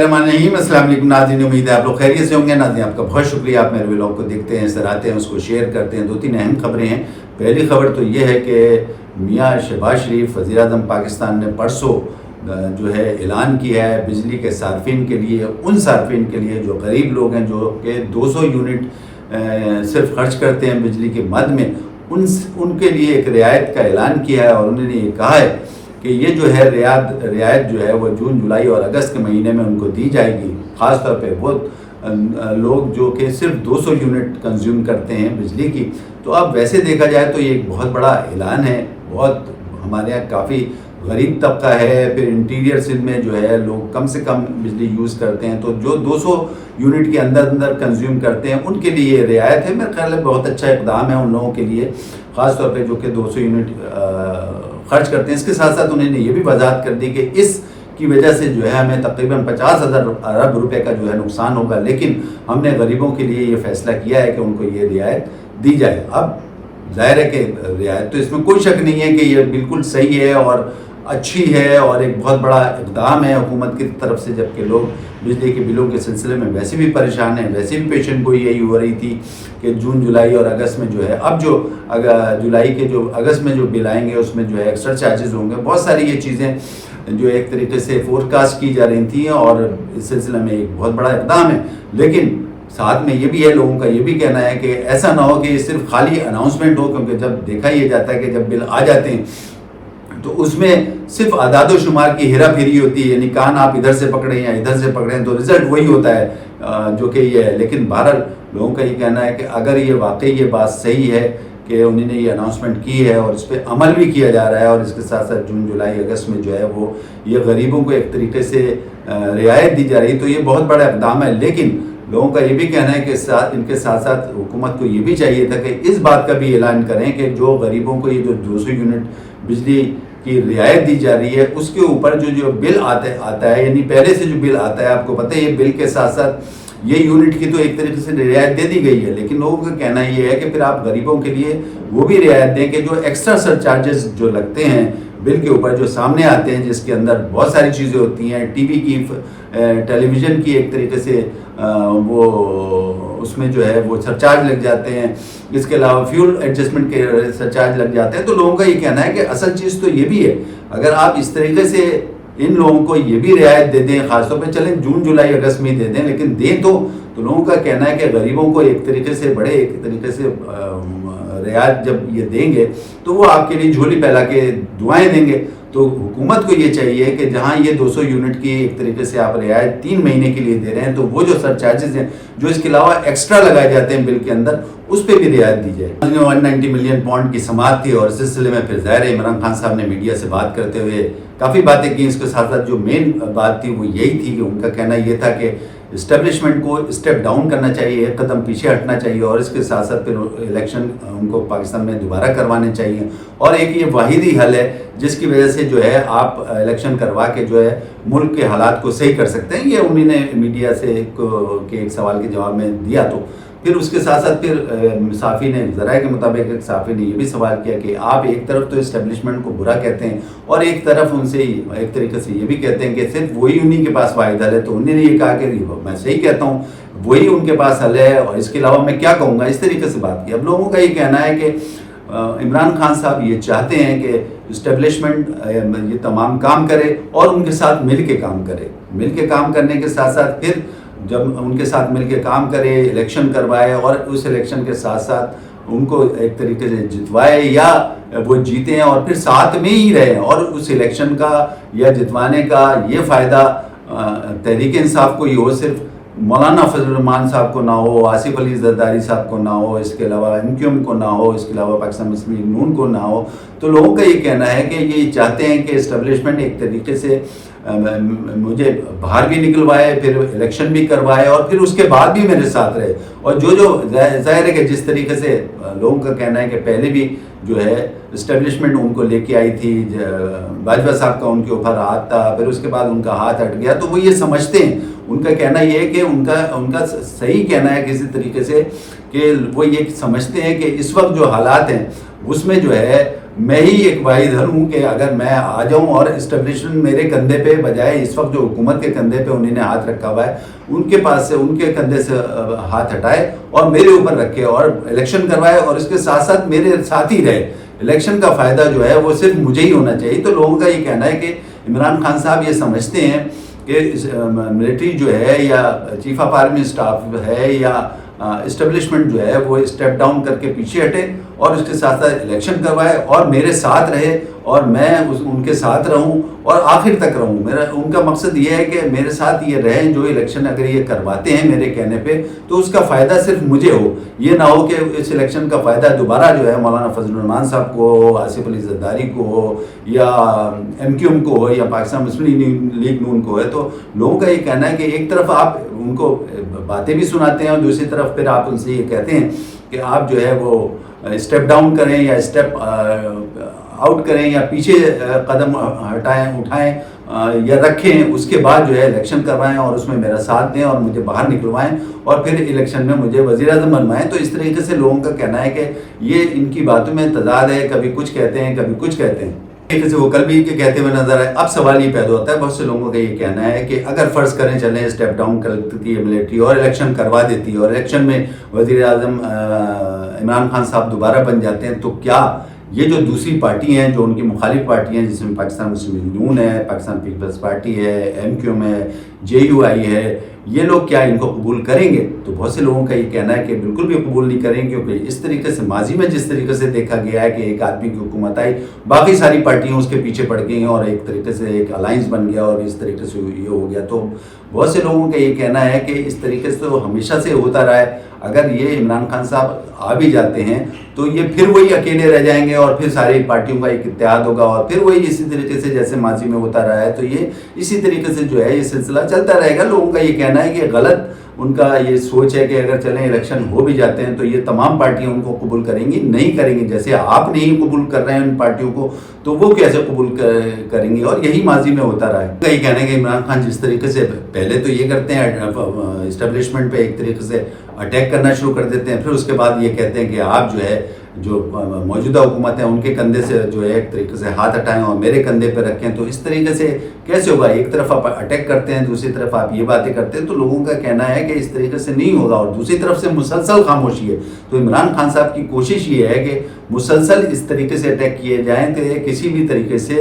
السلام علیکم ناظرین، امید ہے آپ لوگ خیریت سے ہوں گے۔ ناظرین آپ کا بہت شکریہ، آپ میرے ولاگ کو دیکھتے ہیں، سراہتے ہیں، اس کو شیئر کرتے ہیں۔ 2-3 اہم خبریں ہیں۔ پہلی خبر تو یہ ہے کہ میاں شہباز شریف وزیر اعظم پاکستان نے پرسوں جو ہے اعلان کیا ہے بجلی کے صارفین کے لیے، ان صارفین کے لیے جو غریب لوگ ہیں، جو کہ 200 یونٹ صرف خرچ کرتے ہیں بجلی کے مد میں، ان کے لیے ایک رعایت کا اعلان کیا ہے۔ اور انہوں نے یہ کہا ہے کہ یہ جو ہے رعایت جو ہے وہ جون، جولائی اور اگست کے مہینے میں ان کو دی جائے گی، خاص طور پہ وہ لوگ جو کہ صرف 200 یونٹ کنزیوم کرتے ہیں بجلی کی۔ تو اب ویسے دیکھا جائے تو یہ ایک بہت بڑا اعلان ہے۔ بہت ہمارے یہاں کافی غریب طبقہ ہے، پھر انٹیریئر سندھ میں جو ہے لوگ کم سے کم بجلی یوز کرتے ہیں، تو جو 200 یونٹ کے اندر کنزیوم کرتے ہیں ان کے لیے یہ رعایت ہے۔ میرے خیال ہے بہت اچھا اقدام ہے ان لوگوں کے لیے، خاص طور پہ جو کہ 200 یونٹ خرچ کرتے ہیں۔ اس کے ساتھ ساتھ انہوں نے یہ بھی وضاحت کر دی کہ اس کی وجہ سے جو ہے ہمیں تقریباً 50,000 ارب روپے کا جو ہے نقصان ہوگا، لیکن ہم نے غریبوں کے لیے یہ فیصلہ کیا ہے کہ ان کو یہ رعایت دی جائے۔ اب ظاہر ہے کہ رعایت تو اس میں کوئی شک نہیں ہے کہ یہ بالکل صحیح ہے اور اچھی ہے، اور ایک بہت بڑا اقدام ہے حکومت کی طرف سے، جبکہ لوگ بجلی کے بلوں کے سلسلے میں ویسے بھی پریشان ہیں۔ ویسے بھی پیشن گوئی یہی ہو رہی تھی کہ جون، جولائی اور اگست میں جو ہے، اب جو جولائی کے جو اگست میں جو بل آئیں گے اس میں جو ہے ایکسٹرا چارجز ہوں گے۔ بہت ساری یہ چیزیں جو ایک طریقے سے فور کاسٹ کی جا رہی تھیں، اور اس سلسلے میں ایک بہت بڑا اقدام ہے۔ لیکن ساتھ میں یہ بھی ہے، لوگوں کا یہ بھی کہنا ہے کہ ایسا نہ ہو کہ یہ صرف خالی اناؤنسمنٹ ہو، کیونکہ جب دیکھا یہ جاتا ہے کہ جب بل آ جاتے ہیں تو اس میں صرف اعداد و شمار کی ہیرا پھیری ہوتی ہے، یعنی کان آپ ادھر سے پکڑیں یا ادھر سے پکڑیں تو رزلٹ وہی ہوتا ہے جو کہ یہ ہے۔ لیکن بہرحال لوگوں کا یہ کہنا ہے کہ اگر یہ واقعی یہ بات صحیح ہے کہ انہوں نے یہ اناؤنسمنٹ کی ہے اور اس پہ عمل بھی کیا جا رہا ہے، اور اس کے ساتھ ساتھ جون، جولائی، اگست میں جو ہے وہ یہ غریبوں کو ایک طریقے سے رعایت دی جا رہی ہے، تو یہ بہت بڑا اقدام ہے۔ لیکن لوگوں کا یہ بھی کہنا ہے کہ ان کے ساتھ ساتھ حکومت کو یہ بھی چاہیے تھا کہ اس بات کا بھی اعلان کریں کہ جو غریبوں کو یہ جو 200 یونٹ بجلی کی رعایت دی جا رہی ہے، اس کے اوپر جو بل آتا ہے، یعنی پہلے سے جو بل آتا ہے، آپ کو پتہ ہے یہ بل کے ساتھ ساتھ یہ یونٹ کی تو ایک طریقے سے رعایت دے دی گئی ہے، لیکن لوگوں کا کہنا یہ ہے کہ پھر آپ غریبوں کے لیے وہ بھی رعایت دیں کہ جو ایکسٹرا سر چارجز جو لگتے ہیں بل کے اوپر، جو سامنے آتے ہیں، جس کے اندر بہت ساری چیزیں ہوتی ہیں، ٹی وی کی، ٹیلی ویژن کی، ایک طریقے سے وہ اس میں جو ہے وہ سرچارج لگ جاتے ہیں، اس کے علاوہ فیول ایڈجسٹمنٹ کے سرچارج لگ جاتے ہیں۔ تو لوگوں کا یہ کہنا ہے کہ اصل چیز تو یہ بھی ہے، اگر آپ اس طریقے سے ان لوگوں کو یہ بھی رعایت دے دیں، خاص طور پہ چلیں جون، جولائی، اگست میں دے دیں، لیکن دیں تو لوگوں کا کہنا ہے کہ غریبوں کو ایک طریقے سے ایک طریقے سے رعایت جب یہ دیں گے تو وہ آپ کے لیے جھولی پھیلا کے دعائیں دیں گے۔ تو حکومت کو یہ چاہیے کہ جہاں یہ 200 یونٹ کی ایک طریقے سے آپ رعایت 3 مہینے کے لیے دے رہے ہیں، تو وہ جو سر چارجز ہیں جو اس کے علاوہ ایکسٹرا لگائے جاتے ہیں بل کے اندر، اس پہ بھی رعایت دی جائے۔ 190 ملین پاؤنڈ کی سماعت تھی، اور اس سلسلے میں پھر ظاہر ہے عمران خان صاحب نے میڈیا سے بات کرتے ہوئے کافی باتیں کی۔ اس کے ساتھ ساتھ جو مین بات تھی وہ یہی تھی کہ ان کا کہنا یہ تھا کہ اسٹیبلشمنٹ کو اسٹیپ ڈاؤن کرنا چاہیے، ایک قدم پیچھے ہٹنا چاہیے، اور اس کے ساتھ ساتھ پھر الیکشن ان کو پاکستان میں دوبارہ کروانے چاہیے۔ اور ایک یہ واحد ہی حل ہے جس کی وجہ سے جو ہے آپ الیکشن کروا کے جو ہے ملک کے حالات کو صحیح کر سکتے ہیں۔ یہ انہوں نے میڈیا سے ایک سوال کے جواب میں دیا۔ تو پھر اس کے ساتھ ساتھ پھر صحافی نے، ذرائع کے مطابق ایک صحافی نے یہ بھی سوال کیا کہ آپ ایک طرف تو اسٹیبلشمنٹ کو برا کہتے ہیں، اور ایک طرف ان سے ایک طریقے سے یہ بھی کہتے ہیں کہ صرف وہی انہی کے پاس واحد حل ہے۔ تو انہوں نے یہ کہا کہ میں صحیح کہتا ہوں، وہی ان کے پاس حل ہے، اور اس کے علاوہ میں کیا کہوں گا، اس طریقے سے بات کی۔ اب لوگوں کا یہ کہنا ہے کہ عمران خان صاحب یہ چاہتے ہیں کہ اسٹیبلشمنٹ یہ تمام کام کرے اور ان کے ساتھ مل کے کام کرے، مل کے کام کرنے کے ساتھ ساتھ پھر جب ان کے ساتھ مل کے کام کرے، الیکشن کروائے، اور اس الیکشن کے ساتھ ساتھ ان کو ایک طریقے سے جتوائے یا وہ جیتیں، اور پھر ساتھ میں ہی رہیں، اور اس الیکشن کا یا جتوانے کا یہ فائدہ تحریک انصاف کو ہی ہو، صرف مولانا فضل الرحمان صاحب کو نہ ہو، آصف علی زرداری صاحب کو نہ ہو، اس کے علاوہ MQM کو نہ ہو، اس کے علاوہ پاکستان مسلم لیگ نون کو نہ ہو۔ تو لوگوں کا یہ کہنا ہے کہ یہ چاہتے ہیں کہ اسٹیبلشمنٹ ایک طریقے سے مجھے باہر بھی نکلوائے، پھر الیکشن بھی کروائے، اور پھر اس کے بعد بھی میرے ساتھ رہے۔ اور جو ظاہر ہے کہ جس طریقے سے لوگوں کا کہنا ہے کہ پہلے بھی جو ہے اسٹیبلشمنٹ ان کو لے کے آئی تھی، باجوہ صاحب کا ان کے اوپر ہاتھ تھا، پھر اس کے بعد ان کا ہاتھ ہٹ گیا، تو وہ یہ سمجھتے ہیں، ان کا کہنا یہ ہے کہ ان کا صحیح کہنا ہے کسی طریقے سے کہ وہ یہ سمجھتے ہیں کہ اس وقت جو حالات ہیں اس میں جو ہے میں ہی ایک واحد ہوں کہ اگر میں آ جاؤں اور اسٹیبلشمنٹ میرے کندھے پہ بجائے اس وقت جو حکومت کے کندھے پہ انہوں نے ہاتھ رکھا ہوا ہے ان کے پاس سے ان کے کندھے سے ہاتھ ہٹائے اور میرے اوپر رکھے اور الیکشن کروائے اور اس کے ساتھ ساتھ میرے ساتھ ہی رہے. الیکشن کا فائدہ جو ہے وہ صرف مجھے ہی ہونا چاہیے. تو لوگوں کا یہ کہنا ہے کہ عمران خان صاحب یہ سمجھتے ہیں کہ ملٹری جو ہے یا چیف آف آرمی اسٹاف ہے یا اسٹیبلشمنٹ جو ہے وہ اسٹیپ ڈاؤن کر کے پیچھے ہٹے اور اس کے ساتھ ساتھ الیکشن کروائے اور میرے ساتھ رہے اور میں ان کے ساتھ رہوں اور آخر تک رہوں. ان کا مقصد یہ ہے کہ میرے ساتھ یہ رہیں, جو الیکشن اگر یہ کرواتے ہیں میرے کہنے پہ تو اس کا فائدہ صرف مجھے ہو. یہ نہ ہو کہ اس الیکشن کا فائدہ دوبارہ جو ہے مولانا فضل الرحمان صاحب کو ہو, آصف علی زرداری کو ہو یا ایم کیو ایم کو ہو یا پاکستان مسلم لیگ نون کو ہے. تو لوگوں کا یہ کہنا ہے کہ ایک طرف آپ ان کو باتیں بھی سناتے ہیں اور دوسری طرف پھر آپ ان سے یہ کہتے ہیں کہ آپ جو ہے وہ اسٹیپ ڈاؤن کریں یا اسٹیپ آؤٹ کریں یا پیچھے قدم اٹھائیں یا رکھیں, اس کے بعد جو ہے الیکشن کروائیں اور اس میں میرا ساتھ دیں اور مجھے باہر نکلوائیں اور پھر الیکشن میں مجھے وزیر اعظم بنوائیں. تو اس طریقے سے لوگوں کا کہنا ہے کہ یہ ان کی باتوں میں تضاد ہے, کبھی کچھ کہتے ہیں کبھی کچھ کہتے ہیں. سے وہ کل بھی کہتے ہوئے نظر آئے. اب سوال یہ پیدا ہوتا ہے, بہت سے لوگوں کا یہ کہنا ہے کہ اگر فرض کریں چلیں اسٹیپ ڈاؤن کرتی ہے ملٹری اور الیکشن کروا دیتی ہے اور الیکشن میں وزیر اعظم عمران خان صاحب دوبارہ بن جاتے ہیں, تو کیا یہ جو دوسری پارٹی ہیں جو ان کی مخالف پارٹی ہیں جس میں پاکستان مسلم لیگ نون ہے, پاکستان پیپلز پارٹی ہے, ایم کیو ایم ہے, جے یو آئی ہے, یہ لوگ کیا ان کو قبول کریں گے؟ تو بہت سے لوگوں کا یہ کہنا ہے کہ بالکل بھی قبول نہیں کریں گے, کیونکہ اس طریقے سے ماضی میں جس طریقے سے دیکھا گیا ہے کہ ایک آدمی کی حکومت آئی, باقی ساری پارٹیاں اس کے پیچھے پڑ گئی اور ایک طریقے سے ایک الائنس بن گیا اور اس طریقے سے یہ ہو گیا. تو بہت سے لوگوں کا یہ کہنا ہے کہ اس طریقے سے تو ہمیشہ سے ہوتا رہا ہے. اگر یہ عمران خان صاحب آ بھی جاتے ہیں تو یہ پھر وہی اکیلے رہ جائیں گے اور پھر ساری پارٹیوں کا ایک اتحاد ہوگا اور پھر وہی اسی طریقے سے جیسے ماضی میں ہوتا رہا ہے. تو یہ اسی طریقے سے جو ہے یہ سلسلہ چلتا رہے گا. لوگوں کا یہ کہنا ہے کہ غلط ان کا یہ سوچ ہے کہ اگر چلیں الیکشن ہو بھی جاتے ہیں تو یہ تمام پارٹیاں ان کو قبول کریں گی, نہیں کریں گی. جیسے آپ نہیں قبول کر رہے ہیں ان پارٹیوں کو تو وہ کیسے قبول کریں گی؟ اور یہی ماضی میں ہوتا رہا ہے. یہ کہنا ہے کہ عمران خان جس طریقے سے پہلے تو یہ کرتے ہیں اسٹیبلشمنٹ پہ ایک طریقے سے اٹیک کرنا شروع کر دیتے ہیں, پھر اس کے بعد یہ کہتے ہیں کہ آپ جو ہے جو موجودہ حکومت ہے ان کے کندھے سے جو ہے ایک طریقے سے ہاتھ ہٹائیں اور میرے کندھے پہ رکھیں. تو اس طریقے سے کیسے ہوگا؟ ایک طرف آپ اٹیک کرتے ہیں, دوسری طرف آپ یہ باتیں کرتے ہیں. تو لوگوں کا کہنا ہے کہ اس طریقے سے نہیں ہوگا اور دوسری طرف سے مسلسل خاموشی ہے. تو عمران خان صاحب کی کوشش یہ ہے کہ مسلسل اس طریقے سے اٹیک کیے جائیں کہ کسی بھی طریقے سے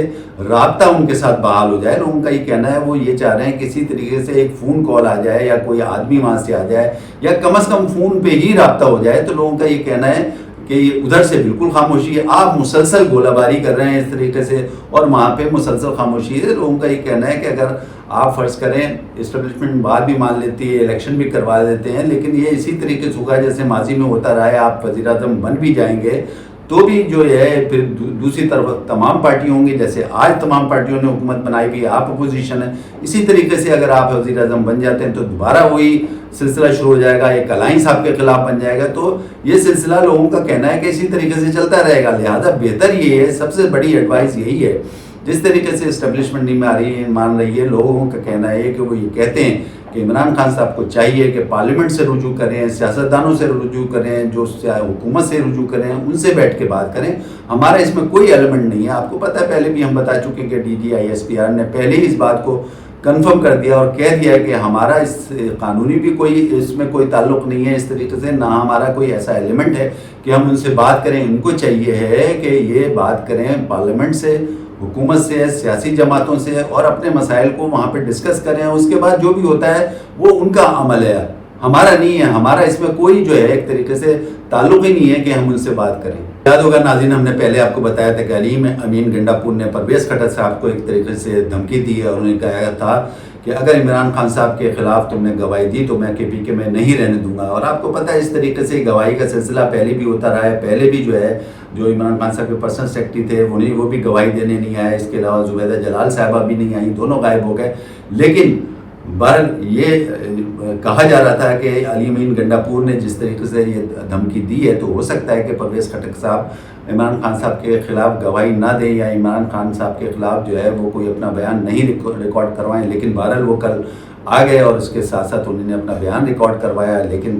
رابطہ ان کے ساتھ بحال ہو جائے. لوگوں کا یہ کہنا ہے وہ یہ چاہ رہے ہیں کسی طریقے سے ایک فون کال آ جائے یا کوئی آدمی وہاں سے آ جائے یا کم از کم فون پہ ہی رابطہ ہو جائے. تو لوگوں کا یہ کہنا ہے کہ یہ ادھر سے بالکل خاموشی ہے, آپ مسلسل گولہ باری کر رہے ہیں اس طریقے سے اور وہاں پہ مسلسل خاموشی ہے. لوگوں کا یہ کہنا ہے کہ اگر آپ فرض کریں اسٹیبلشمنٹ بات بھی مان لیتی ہے, الیکشن بھی کروا دیتے ہیں, لیکن یہ اسی طریقے سے ہوگا جیسے ماضی میں ہوتا رہا ہے. آپ وزیر اعظم بن بھی جائیں گے تو بھی جو ہے پھر دوسری طرف تمام پارٹیاں ہوں گی, جیسے آج تمام پارٹیوں نے حکومت بنائی بھی, آپ اپوزیشن ہے. اسی طریقے سے اگر آپ وزیر اعظم بن جاتے ہیں تو دوبارہ وہی سلسلہ شروع ہو جائے گا, ایک الائنس آپ کے خلاف بن جائے گا. تو یہ سلسلہ لوگوں کا کہنا ہے کہ اسی طریقے سے چلتا رہے گا. لہٰذا بہتر یہ ہے, سب سے بڑی ایڈوائس یہی ہے, جس طریقے سے اسٹیبلشمنٹ نہیں مان رہی ہے, لوگوں کا کہنا ہے کہ وہ یہ کہتے ہیں کہ عمران خان صاحب کو چاہیے کہ پارلیمنٹ سے رجوع کریں, سیاستدانوں سے رجوع کریں, جو حکومت سے رجوع کریں, ان سے بیٹھ کے بات کریں. ہمارا اس میں کوئی ایلیمنٹ نہیں ہے. آپ کو پتہ ہے پہلے بھی ہم بتا چکے کہ D G I S P R نے پہلے ہی اس بات کو کنفرم کر دیا اور کہہ دیا کہ ہمارا اس قانونی بھی کوئی اس میں کوئی تعلق نہیں ہے اس طریقے سے, نہ ہمارا کوئی ایسا ایلیمنٹ ہے کہ ہم ان سے بات کریں. ان کو چاہیے ہے کہ یہ بات کریں پارلیمنٹ سے, حکومت سے, سیاسی جماعتوں سے اور اپنے مسائل کو وہاں پہ ڈسکس کریں. اس کے بعد جو بھی ہوتا ہے وہ ان کا عمل ہے, ہمارا نہیں ہے. ہمارا اس میں کوئی جو ہے ایک طریقے سے تعلق ہی نہیں ہے کہ ہم ان سے بات کریں. یاد ہوگا ناظرین, ہم نے پہلے آپ کو بتایا تھا کہ علیم امین گنڈاپور نے پرویز کھٹر صاحب کو ایک طریقے سے دھمکی دی ہے اور انہوں نے کہا تھا کہ اگر عمران خان صاحب کے خلاف تم نے گواہی دی تو میں کے پی کے میں نہیں رہنے دوں گا. اور آپ کو پتہ ہے اس طریقے سے گواہی کا سلسلہ پہلے بھی ہوتا رہا ہے. پہلے بھی جو ہے جو عمران خان صاحب کے پرسنل سیکرٹری تھے وہ بھی گواہی دینے نہیں آئے. اس کے علاوہ زبیدہ جلال صاحبہ بھی نہیں آئیں, دونوں غائب ہو گئے. لیکن بہرحال یہ کہا جا رہا تھا کہ علیم امین گنڈاپور نے جس طریقے سے یہ دھمکی دی ہے تو ہو سکتا ہے کہ پرویز کھٹر صاحب عمران خان صاحب کے خلاف گواہی نہ دیں یا عمران خان صاحب کے خلاف جو ہے وہ کوئی اپنا بیان نہیں ریکارڈ کروائیں. لیکن بہرحال وہ کل آ گئے اور اس کے ساتھ ساتھ انہوں نے اپنا بیان ریکارڈ کروایا. لیکن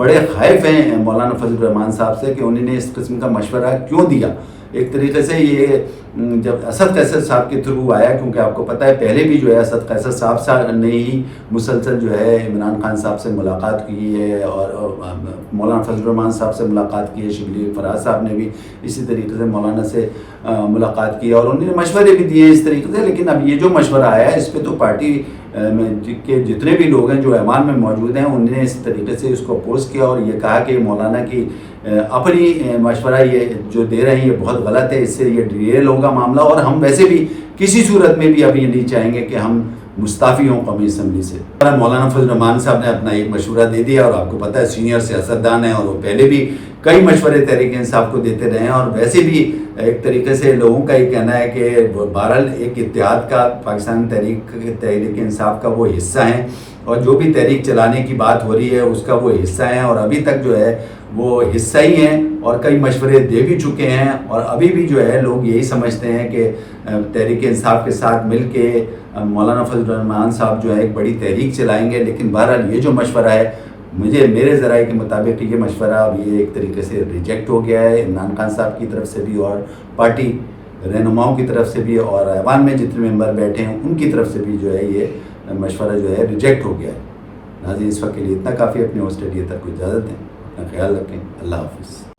بڑے خائف ہیں مولانا فضل الرحمان صاحب سے کہ انہوں نے اس قسم کا مشورہ کیوں دیا. ایک طریقے سے یہ جب اسد قیصر صاحب کے تھرو آیا، کیونکہ آپ کو پتہ ہے پہلے بھی جو ہے اسد قیصر صاحب نے ہی مسلسل جو ہے عمران خان صاحب سے ملاقات کی ہے، اور مولانا فضل الرحمان صاحب سے ملاقات کی ہے. شبلی فراز صاحب نے بھی اسی طریقے سے مولانا سے ملاقات کی، اور انہوں نے مشورے بھی دیے اس طریقے سے. لیکن اب یہ جو مشورہ آیا ہے اس پہ تو پارٹی کے جتنے بھی لوگ ہیں جو ایوان میں موجود ہیں انہوں نے اس طریقے سے اس کو اپوز کیا، اور یہ کہا کہ مولانا کی اپنی مشورہ یہ جو دے رہے ہیں یہ بہت غلط ہے، اس سے یہ ڈیریل ہوگا معاملہ، اور ہم ویسے بھی کسی صورت میں بھی اب یہ نہیں چاہیں گے کہ ہم مستعفی ہوں قومی اسمبلی سے. مولانا فضل الرحمان صاحب نے اپنا ایک مشورہ دے دیا، اور آپ کو پتہ ہے سینئر سیاستدان ہیں، اور وہ پہلے بھی کئی مشورے تحریک انصاف کو دیتے رہے ہیں، اور ویسے بھی ایک طریقے سے لوگوں کا یہ کہنا ہے کہ بہرحال ایک اتحاد کا پاکستان تحریک انصاف کا وہ حصہ ہیں، اور جو بھی تحریک چلانے کی بات ہو رہی ہے اس کا وہ حصہ ہیں، اور ابھی تک جو ہے وہ حصہ ہی ہیں، اور کئی مشورے دے بھی چکے ہیں. اور ابھی بھی جو ہے لوگ یہی سمجھتے ہیں کہ تحریک انصاف کے ساتھ مل کے مولانا فضل الرحمان صاحب جو ہے ایک بڑی تحریک چلائیں گے. لیکن بہرحال یہ جو مشورہ ہے میرے ذرائع کے مطابق یہ مشورہ اب یہ ایک طریقے سے ریجیکٹ ہو گیا ہے عمران خان صاحب کی طرف سے بھی، اور پارٹی رہنماؤں کی طرف سے بھی، اور ایوان میں جتنے ممبر بیٹھے ہیں ان کی طرف سے بھی جو ہے یہ مشورہ جو ہے ریجیکٹ ہو گیا ہے. ناظرین اس وقت کے لیے اتنا کافی. اپنے ہوسٹ ایڈیٹر کو اجازت دیں، اپنا خیال رکھیں. اللہ حافظ.